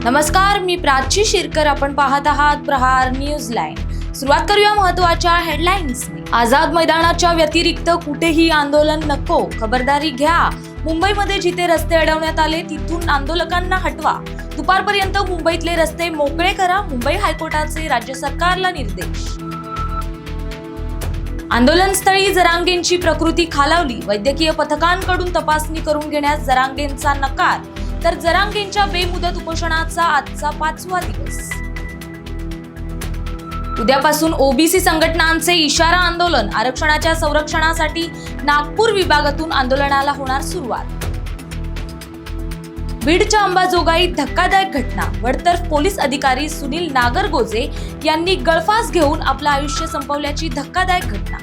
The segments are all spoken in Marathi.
नमस्कार, मी प्राची शिरकर. आपण पाहत आहात प्रहार न्यूज लाईन. सुरुवात करूया महत्त्वाच्या हेडलाईन्सनी. आझाद मैदानाच्या व्यतिरिक्त कुठेही आंदोलन नको, खबरदारी घ्या. मुंबईमध्ये जिथे रस्ते अडवण्यात आले तिथून आंदोलकांना हटवा. दुपारपर्यंत मुंबईतले रस्ते मोकळे करा. मुंबई हायकोर्टाचे राज्य सरकारला निर्देश. आंदोलनस्थळी जरांगेंची प्रकृती खालावली. वैद्यकीय पथकांकडून तपासणी करून घेण्यास जरांगेंचा नकार. तर जरांगेंच्या बेमुदत उपोषणाचा आजचा 5वा दिवस. उद्यापासून ओबीसी संघटनांचे इशारा आंदोलन. आरक्षणाच्या संरक्षणासाठी नागपूर विभागातून आंदोलनाला होणार सुरुवात. बीडच्या अंबाजोगाईत धक्कादायक घटना. वडतर्फ पोलीस अधिकारी सुनील नागरगोजे यांनी गळफास घेऊन आपलं आयुष्य संपवल्याची धक्कादायक घटना.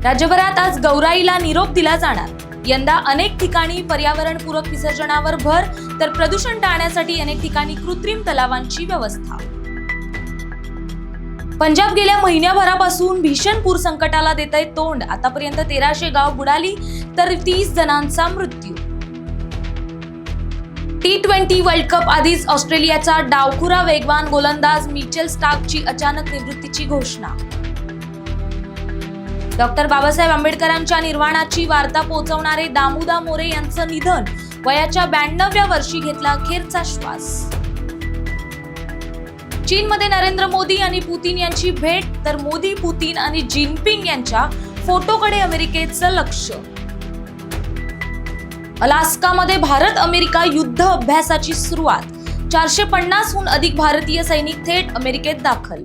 राज्यभरात आज गौराईला निरोप दिला जाणार. यंदा अनेक ठिकाणी पर्यावरणपूरक विसर्जनावर भर, तर प्रदूषण टाळण्यासाठी अनेक ठिकाणी कृत्रिम तलावांची व्यवस्था. पंजाब गेल्या महिन्याभरापासून भीषण पूर संकटाला देतंय तोंड. आतापर्यंत 1300 गाव बुडाली तर 30 जणांचा मृत्यू. T20 वर्ल्ड कप आधीच ऑस्ट्रेलियाचा डावखुरा वेगवान गोलंदाज मिचेल स्टार्कची अचानक निवृत्तीची घोषणा. डॉक्टर बाबासाहेब आंबेडकरांच्या निर्वाणाची वार्ता पोहोचवणारे दामोदा मोरे यांचं निधन. वयाच्या 92व्या वर्षी घेतला अखेरचा श्वास. चीनमध्ये नरेंद्र मोदी आणि पुतीन यांची भेट, तर मोदी, पुतीन आणि जिनपिंग यांच्या फोटोकडे अमेरिकेचं लक्ष. अलास्कामध्ये भारत अमेरिका युद्ध अभ्यासाची सुरुवात. 450हून अधिक भारतीय सैनिक थेट अमेरिकेत दाखल.